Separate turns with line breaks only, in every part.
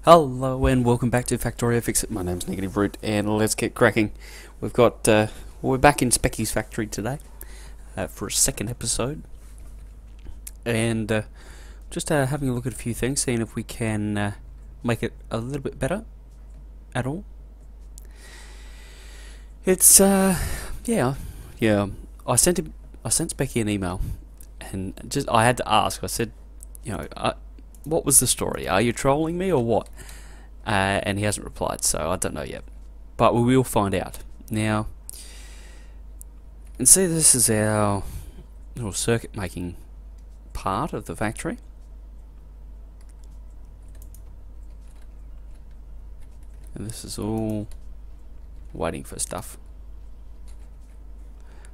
Hello and welcome back to Factorio Fixit. My name's Negative Root and let's get cracking. We're back in Speccy's factory today for a second episode, and just having a look at a few things, seeing if we can make it a little bit better at all. It's yeah. I sent Specky an email, and I had to ask. I said, what was the story? Are you trolling me or what? And he hasn't replied, so I don't know yet. But we will find out. Now, and see, this is our little circuit making part of the factory. And this is all waiting for stuff.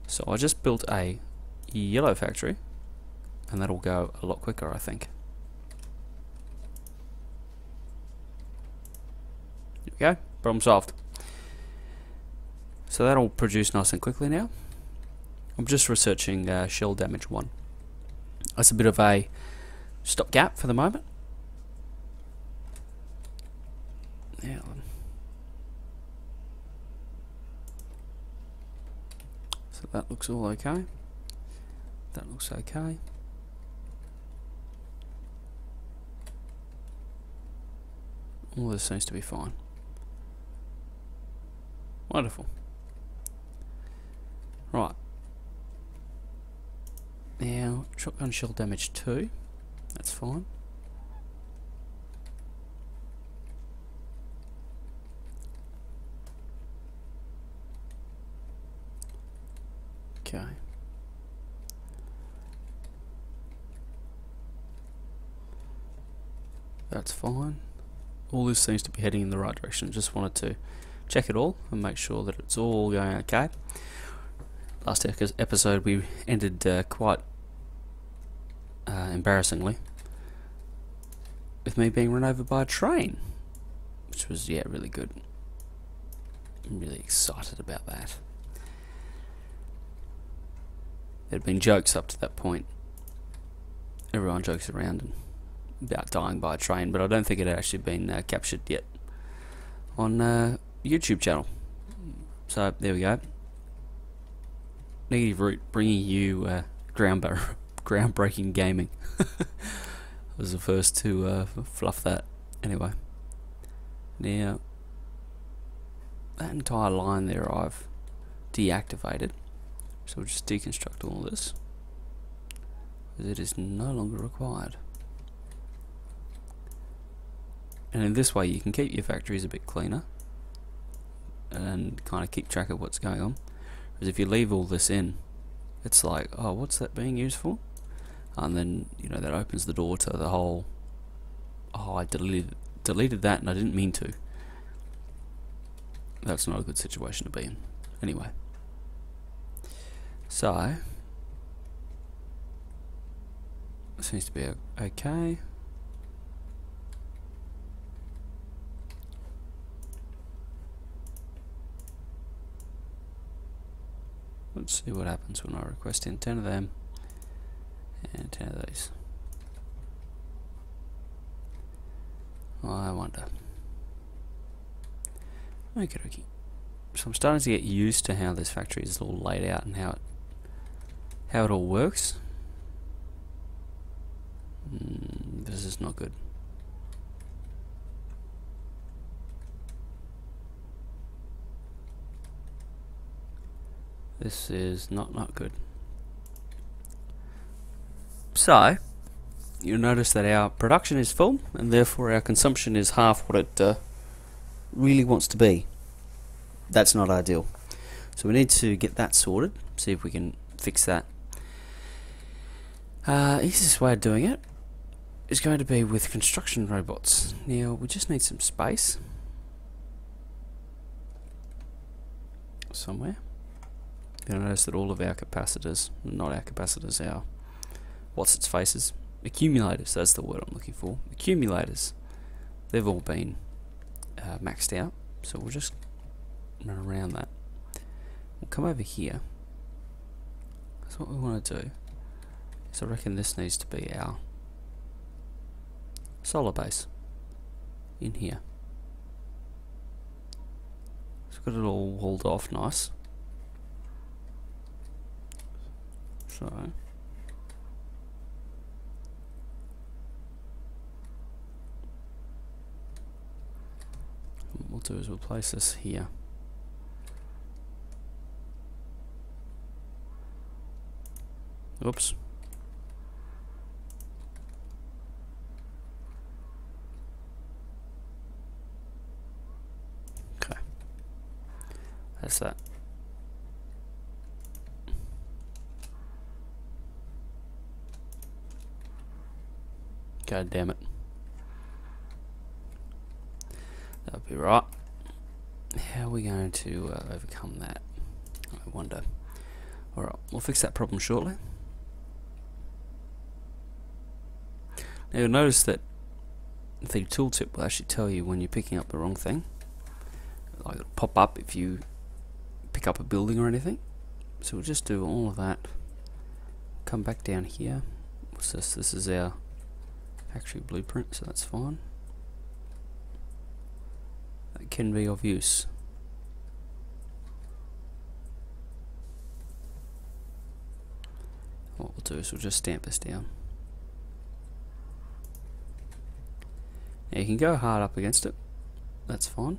So I just built a yellow factory, and that'll go a lot quicker, I think. There we go, problem solved. So that'll produce nice and quickly now. I'm just researching shell damage 1. That's a bit of a stopgap for the moment. Yeah. So that looks all okay. That looks okay. All this seems to be fine. Wonderful. Right. Now, shotgun shell damage 2. That's fine. Okay. That's fine. All this seems to be heading in the right direction. Just wanted to check it all and make sure that it's all going okay. Last episode we ended quite embarrassingly with me being run over by a train, which was, yeah, really good. I'm really excited about that. There had been jokes up to that point. Everyone jokes around about dying by a train, but I don't think it had actually been captured yet on YouTube channel. So there we go. Negative Root bringing you groundbreaking gaming. I was the first to fluff that. Anyway, now that entire line there I've deactivated, so we'll just deconstruct all this because it is no longer required. And in this way you can keep your factories a bit cleaner and kind of keep track of what's going on. Because if you leave all this in, it's like, oh, what's that being used for? And then, that opens the door to the whole, oh, I deleted that and I didn't mean to. That's not a good situation to be in. Anyway. So, it seems to be okay. Let's see what happens when I request in 10 of them and 10 of these. I wonder. Okie dokie. So I'm starting to get used to how this factory is all laid out and how it all works. This is not good. This is not good. So, you'll notice that our production is full, and therefore our consumption is half what it really wants to be. That's not ideal. So we need to get that sorted, see if we can fix that. Easiest way of doing it is going to be with construction robots. Now, we just need some space somewhere. You'll notice that all of our capacitors, not our capacitors, our what's-its-faces, accumulators, that's the word I'm looking for, accumulators, they've all been maxed out, so we'll just run around that. We'll come over here. So what we want to do is I reckon this needs to be our solar base. in here. It's got it all walled off nice. So what we'll do is we'll place this here. Oops. Okay. That's that. God damn it. That'll be right. How are we going to overcome that? I wonder. Alright, we'll fix that problem shortly. Now you'll notice that the tooltip will actually tell you when you're picking up the wrong thing. Like it'll pop up if you pick up a building or anything. So we'll just do all of that. Come back down here. What's this? This is our factory blueprint, so that's fine. That can be of use. What we'll do is we'll just stamp this down. Now you can go hard up against it. That's fine.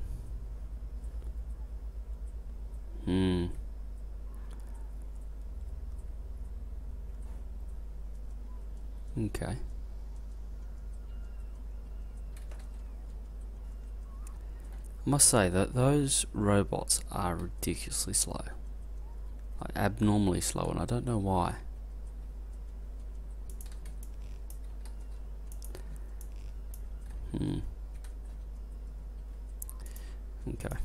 Okay. I must say that those robots are ridiculously slow. Like abnormally slow, and I don't know why. Okay.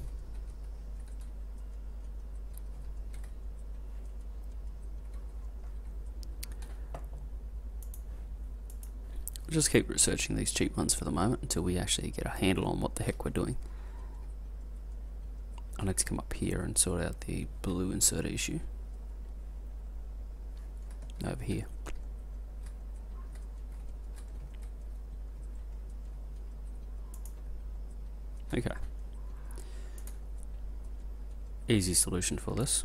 We'll just keep researching these cheap ones for the moment until we actually get a handle on what the heck we're doing. I need to come up here and sort out the blue inserter issue. Over here. Okay. Easy solution for this.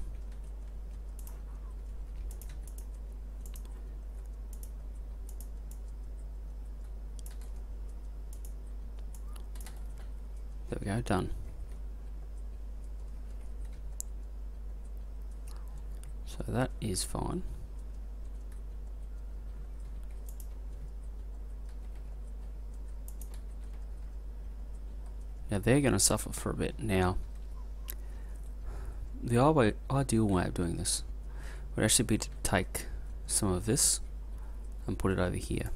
There we go, done. So that is fine. Now they're going to suffer for a bit. Now, the ideal way of doing this would actually be to take some of this and put it over here.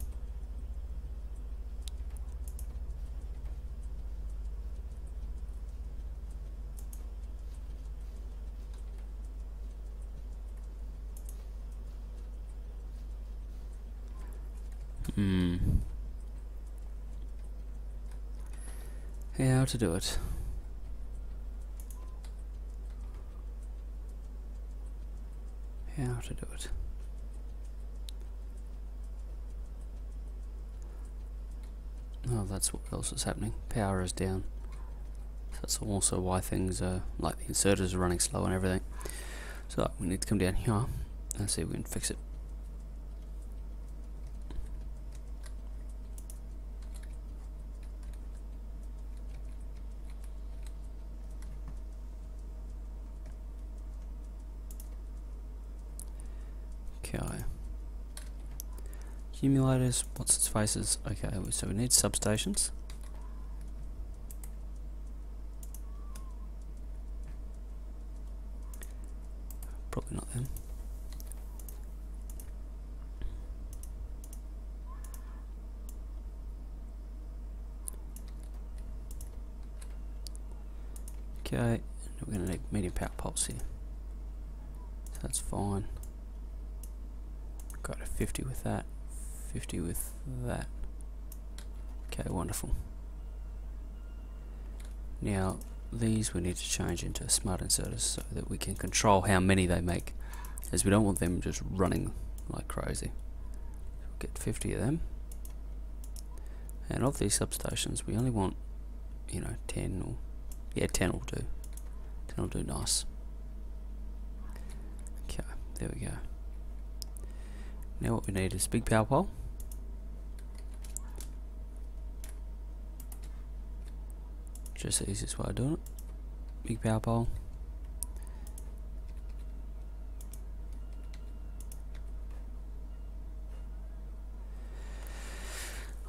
How to do it? How to do it? Oh, that's what else is happening. Power is down. That's also why things are like the inserters are running slow and everything. So we need to come down here and see if we can fix it. Okay. Accumulators, what's its faces? Okay, so we need substations. Probably not them. Okay, we're going to need medium power pulse here. So that's fine. Got a 50 with that, 50 with that. Okay, wonderful. Now these we need to change into smart inserters so that we can control how many they make, as we don't want them just running like crazy. We'll get 50 of them, and of these substations we only want you know, 10 or, yeah, 10 will do. 10 will do nice. Okay, there we go. Now what we need is a big power pole. Just the easiest way of doing it. Big power pole.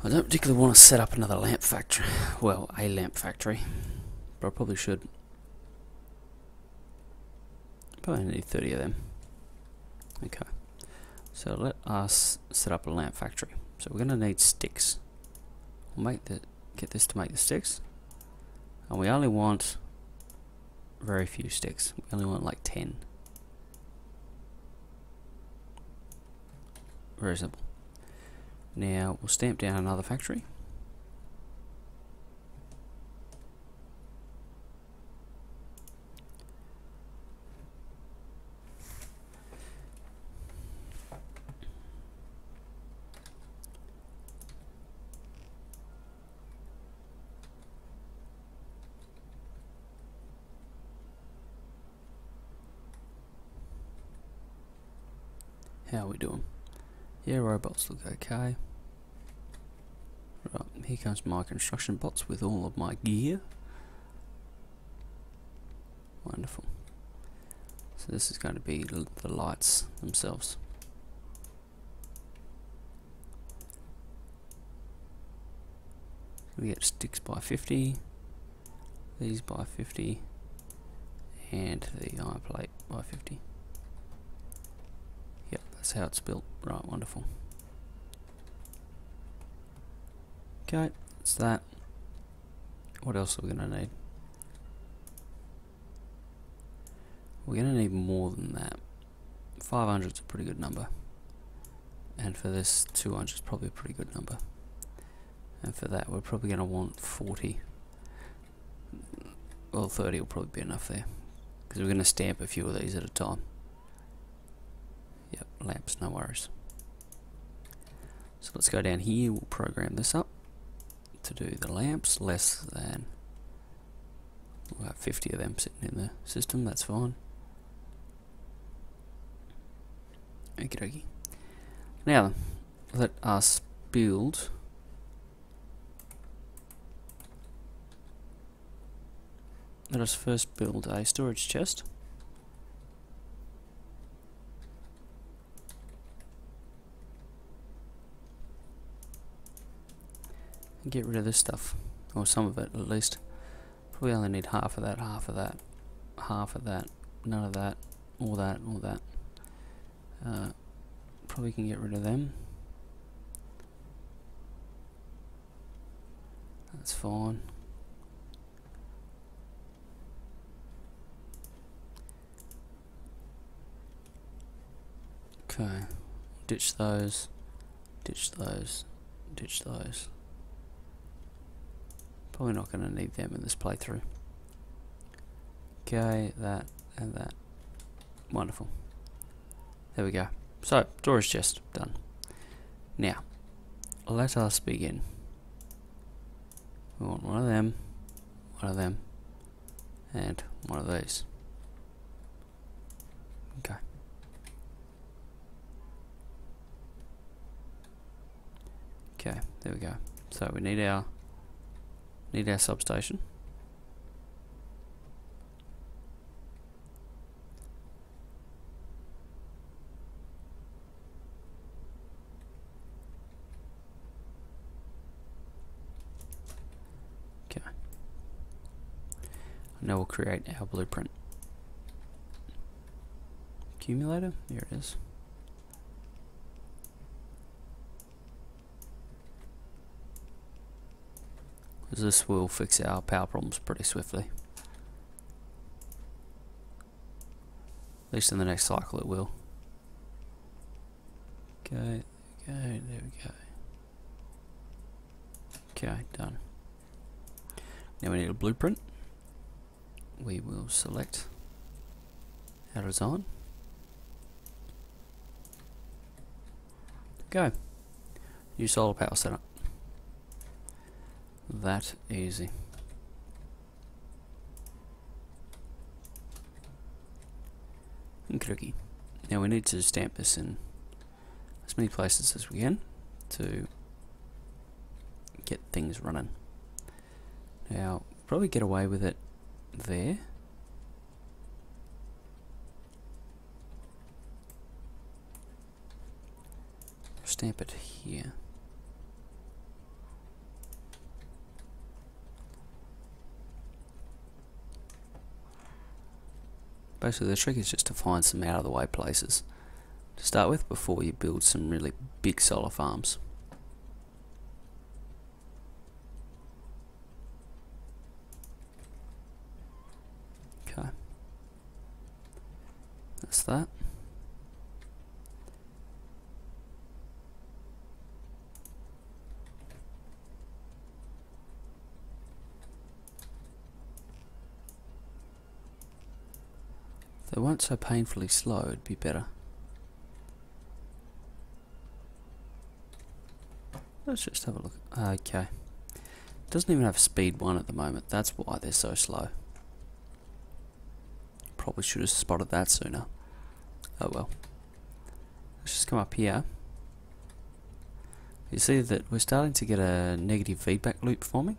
I don't particularly want to set up another lamp factory. Well, a lamp factory. But I probably should. Probably need 30 of them. Okay. So let us set up a lamp factory. So we're going to need sticks. We'll get this to make the sticks. And we only want very few sticks. We only want like 10. Very simple. Now we'll stamp down another factory. How are we doing? Yeah, robots look okay. Right, here comes my construction bots with all of my gear. Wonderful. So this is going to be the lights themselves. We get sticks by 50, these by 50, and the iron plate by 50. Yep, that's how it's built. Right, wonderful. Okay, that's that. What else are we going to need? We're going to need more than that. 500 is a pretty good number. And for this, 200 is probably a pretty good number. And for that, we're probably going to want 40. Well, 30 will probably be enough there. Because we're going to stamp a few of these at a time. Yep, lamps, no worries. So let's go down here, we'll program this up to do the lamps less than, we'll have 50 of them sitting in the system, that's fine. Okie dokie. Now then, let us build let us first build a storage chest. Get rid of this stuff, or some of it at least. Probably only need half of that, half of that, half of that, none of that, all that, all that. Probably can get rid of them. That's fine. Okay, ditch those, ditch those, ditch those. Probably not going to need them in this playthrough. Okay, that and that. Wonderful. There we go. So, storage chest, done. Now, let us begin. We want one of them, and one of these. Okay. Okay, there we go. So we need our substation. Okay. Now we'll create our blueprint. Accumulator, here it is. This will fix our power problems pretty swiftly. At least in the next cycle it will. Okay, there we go. Okay, done. Now we need a blueprint. We will select our design. Go. New solar power setup. That easy. Okey-dokey. Now we need to stamp this in as many places as we can to get things running. Now, probably get away with it there. Stamp it here. Basically the trick is just to find some out of the way places to start with before you build some really big solar farms. Okay, that's that. If they weren't so painfully slow, it'd be better. Let's just have a look. Okay. It doesn't even have speed 1 at the moment. That's why they're so slow. Probably should have spotted that sooner. Oh well. Let's just come up here. You see that we're starting to get a negative feedback loop forming.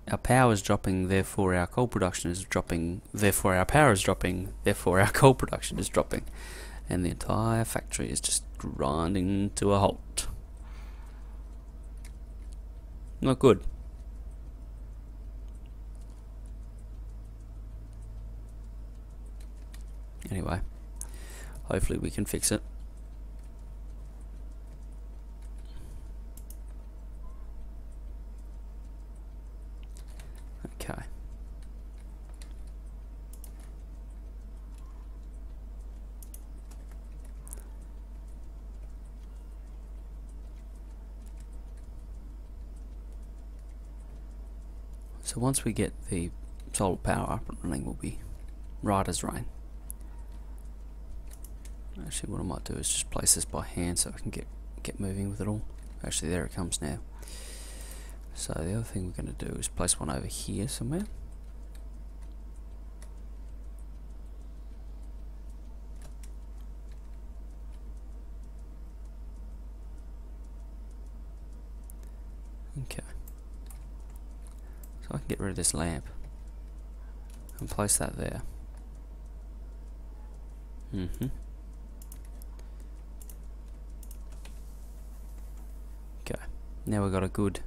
Our power is dropping, therefore our coal production is dropping, therefore our power is dropping, therefore our coal production is dropping. And the entire factory is just grinding to a halt. Not good. Anyway, hopefully we can fix it. Okay. So once we get the solar power up and running, we'll be right as rain. Actually, what I might do is just place this by hand so I can get moving with it all. Actually, there it comes now. So the other thing we're going to do is place one over here somewhere. Okay. So I can get rid of this lamp and place that there. Okay. Now we've got a good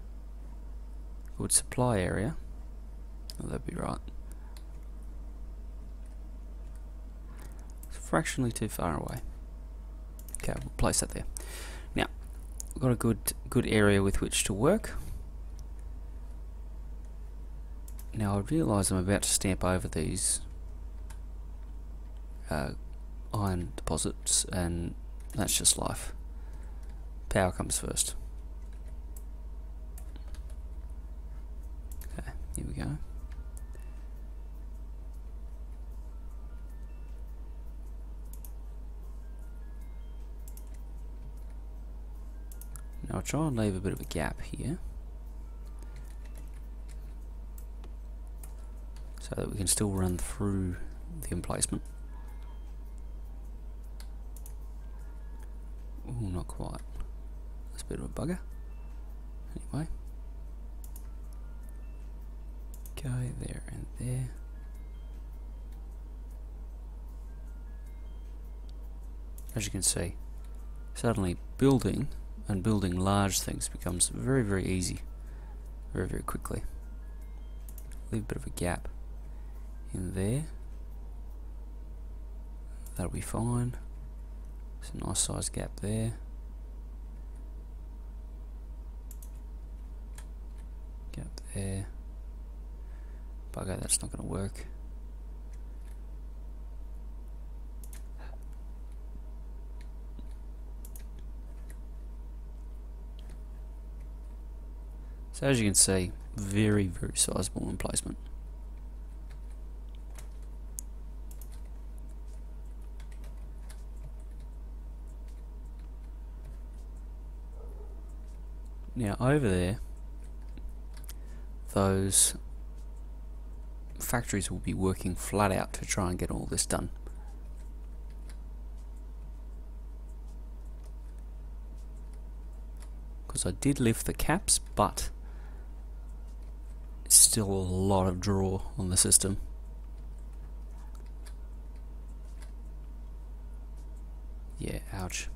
supply area. Oh, that'd be right. It's fractionally too far away. Okay, we'll place that there. Now, we've got a good area with which to work. Now I realise I'm about to stamp over these iron deposits, and that's just life. Power comes first. Okay, here we go. Now I'll try and leave a bit of a gap here, so that we can still run through the emplacement. Oh, not quite. That's a bit of a bugger. Anyway. Go there and there. As you can see, suddenly building large things becomes very, very easy. Very, very quickly. Leave a bit of a gap in there. That'll be fine. It's a nice sized gap there. Gap there. Bugger, that's not going to work. So as you can see, very, very sizable emplacement. Now over there, those factories will be working flat out to try and get all this done. because I did lift the caps, but it's still a lot of draw on the system. Yeah, ouch.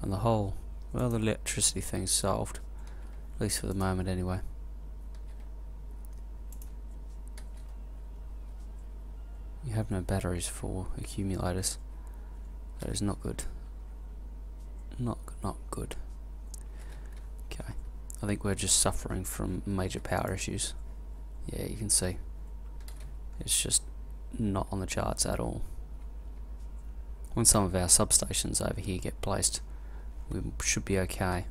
And the whole, well, the electricity thing's solved, at least for the moment anyway. You have no batteries for accumulators. That is not good. Not good. Okay, I think we're just suffering from major power issues. Yeah, you can see it's just not on the charts at all. When some of our substations over here get placed, we should be okay.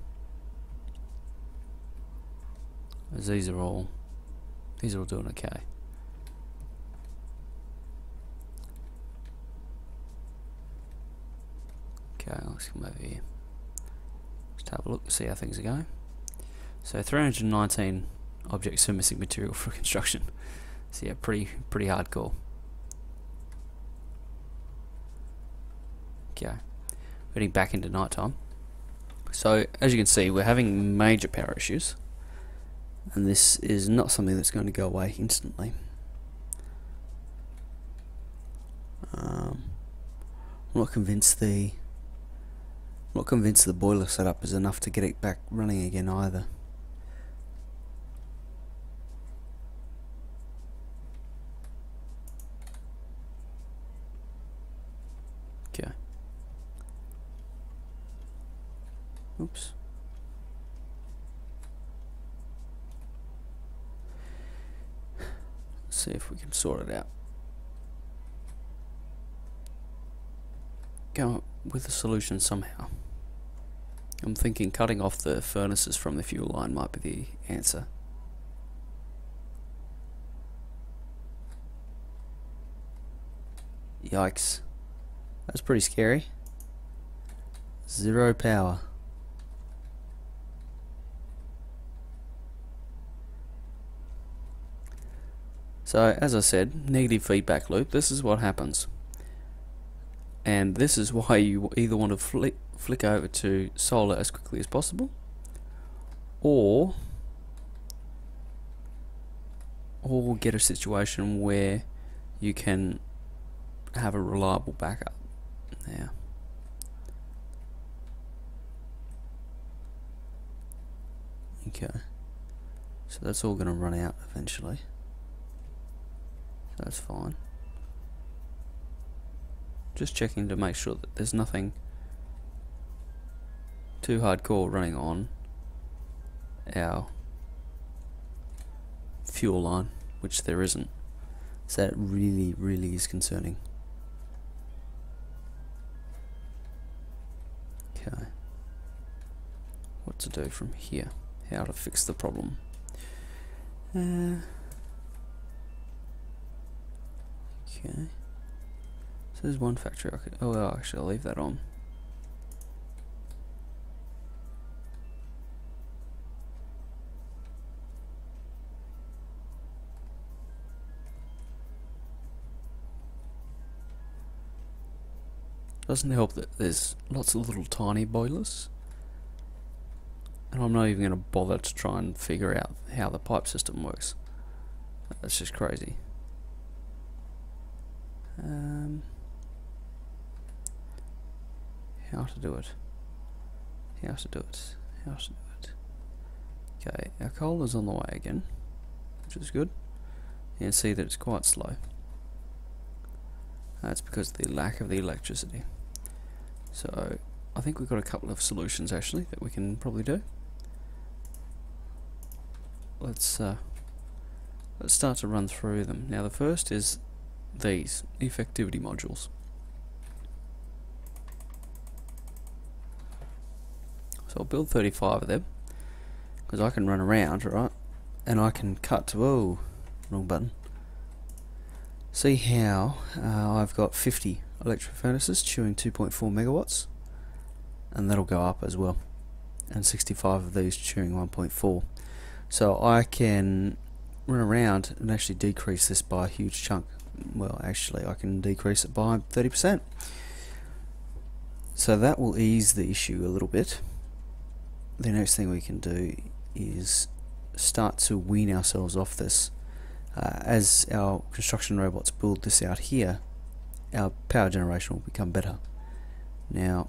As these are all doing okay. Okay, let's come over here. Just have a look, see how things are going. So 319 objects are missing material for construction. So yeah, pretty hardcore. Okay, heading back into nighttime. So as you can see, we're having major power issues, and this is not something that's going to go away instantly. I'm not convinced the boiler setup is enough to get it back running again either. Okay. Oops. Let's see if we can sort it out. Go up with a solution somehow. I'm thinking cutting off the furnaces from the fuel line might be the answer. Yikes. That's pretty scary. Zero power. So, as I said, negative feedback loop. This is what happens. And this is why you either want to flick over to solar as quickly as possible, or get a situation where you can have a reliable backup. Now, okay, so that's all going to run out eventually, so that's fine. Just checking to make sure that there's nothing too hardcore running on our fuel line, which there isn't. So that really is concerning. Okay, what to do from here? How to fix the problem? Okay. So there's one factory. Oh, well, actually, I'll leave that on. Doesn't help that there's lots of little tiny boilers, and I'm not even going to bother to try and figure out how the pipe system works. That's just crazy. How to do it. Okay, our coal is on the way again, which is good. You can see that it's quite slow. That's because of the lack of the electricity. So I think we've got a couple of solutions actually that we can probably do. Let's start to run through them. Now the first is these effectivity modules. So I'll build 35 of them, because I can run around, right, and I can cut to, oh, wrong button. See how I've got 50 electric furnaces chewing 2.4 megawatts, and that'll go up as well, and 65 of these chewing 1.4. So I can run around and actually decrease this by a huge chunk well, actually I can decrease it by 30%. So that will ease the issue a little bit. The next thing we can do is start to wean ourselves off this. As our construction robots build this out here, our power generation will become better. Now,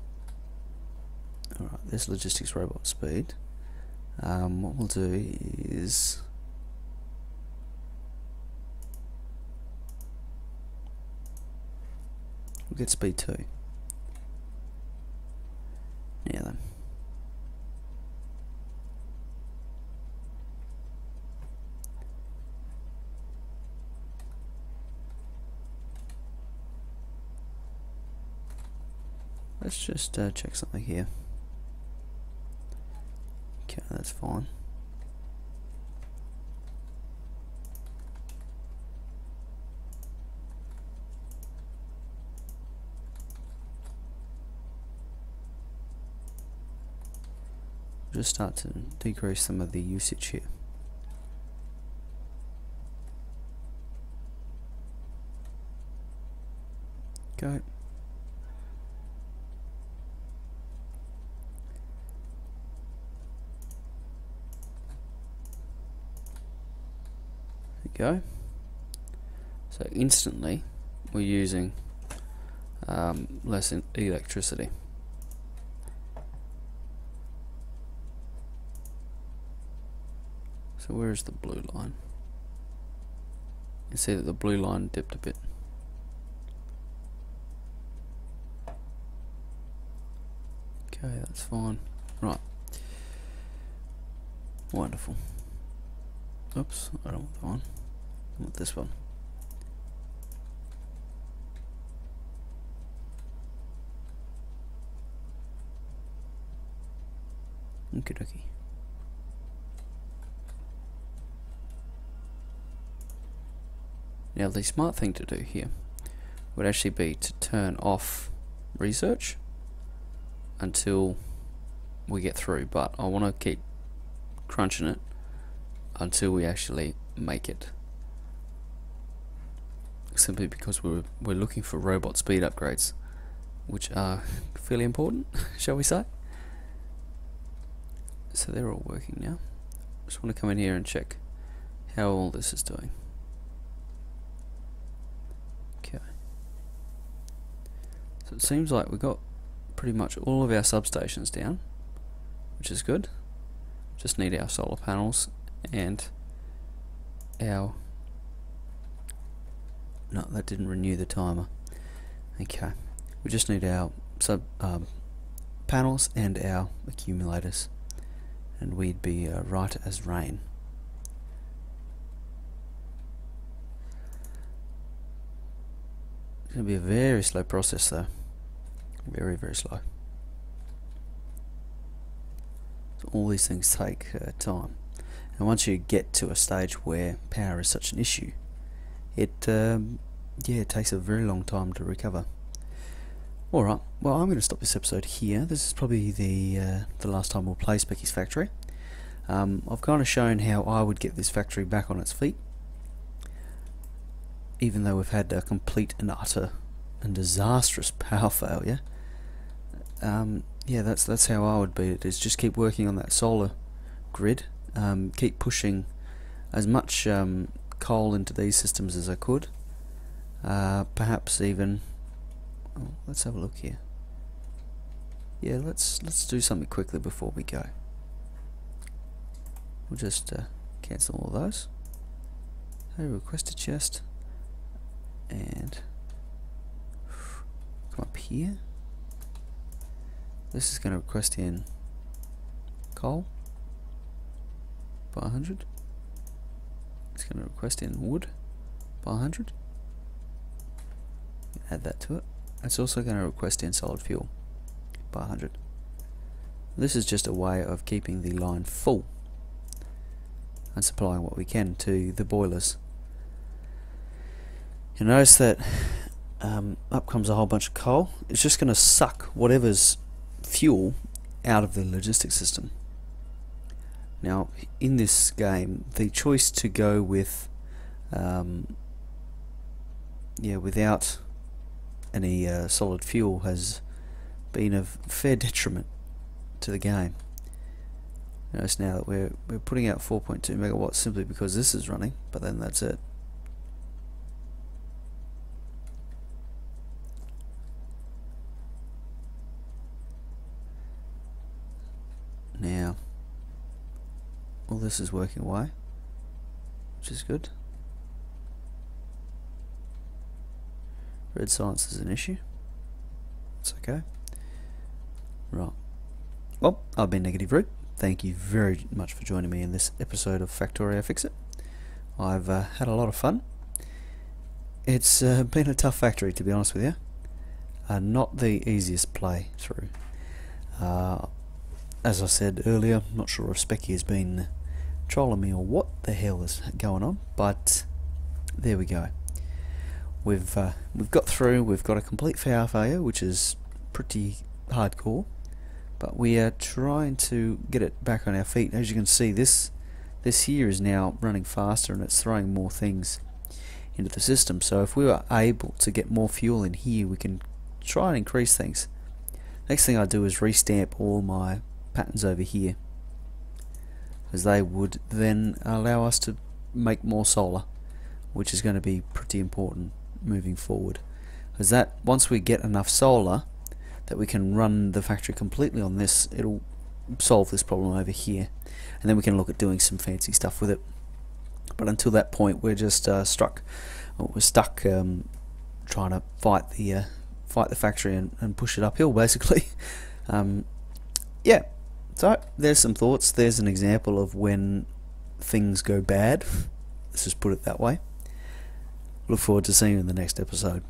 alright, there's logistics robot speed. What we'll do is we'll get speed 2. Now then. Let's just check something here. Okay, that's fine. Just start to decrease some of the usage here. Go. There we go. So instantly we're using less electricity. So where is the blue line? You see that the blue line dipped a bit. Okay, that's fine. Right. Wonderful. Oops, I don't want that one. I want this one. Okie dokie. Now the smart thing to do here would actually be to turn off research until we get through, but I want to keep crunching it until we actually make it, simply because we're looking for robot speed upgrades, which are fairly important, shall we say. So they're all working now. Just want to come in here and check how all this is doing. Okay, so it seems like we've got pretty much all of our substations down, which is good. Just need our solar panels and our... No, that didn't renew the timer. Okay, we just need our panels and our accumulators, and we'd be right as rain. It's going to be a very slow process though. Very, very slow. So all these things take time. And once you get to a stage where power is such an issue, it yeah, it takes a very long time to recover. Alright, well I'm going to stop this episode here. This is probably the last time we'll play Speccy's Factory. I've kind of shown how I would get this factory back on its feet, even though we've had a complete and utter and disastrous power failure. Yeah, that's how I would beat it, is just keep working on that solar grid, keep pushing as much coal into these systems as I could, perhaps even... Oh, let's have a look here. Yeah, let's do something quickly before we go. We'll just cancel all those. Hey, request a chest, and come up here. This is going to request in coal by 100. It's going to request in wood by 100. Add that to it. It's also going to request in solid fuel by 100. This is just a way of keeping the line full and supplying what we can to the boilers. You notice that up comes a whole bunch of coal. It's just going to suck whatever's fuel out of the logistics system. Now in this game, the choice to go with yeah, without any solid fuel has been of fair detriment to the game. Notice now that we're putting out 4.2 megawatts simply because this is running, but then that's it. Now, all this is working away, which is good. Red silence is an issue. It's okay. Right. Well, I've been Negative Root. Thank you very much for joining me in this episode of Factorio Fixit. I've had a lot of fun. It's been a tough factory, to be honest with you. Not the easiest play through. As I said earlier, I'm not sure if Speccy has been trolling me or what the hell is going on, but there we go. We've got through. We've got a complete failure, which is pretty hardcore, but we are trying to get it back on our feet. As you can see, this here is now running faster and it's throwing more things into the system. So if we were able to get more fuel in here, we can try and increase things. Next thing I do is restamp all my patterns over here, as they would then allow us to make more solar, which is going to be pretty important moving forward, because that once we get enough solar that we can run the factory completely on this, it'll solve this problem over here, and then we can look at doing some fancy stuff with it. But until that point, we're just stuck trying to fight the factory and push it uphill, basically. Yeah, so there's some thoughts. There's an example of when things go bad. Let's just put it that way. Look forward to seeing you in the next episode.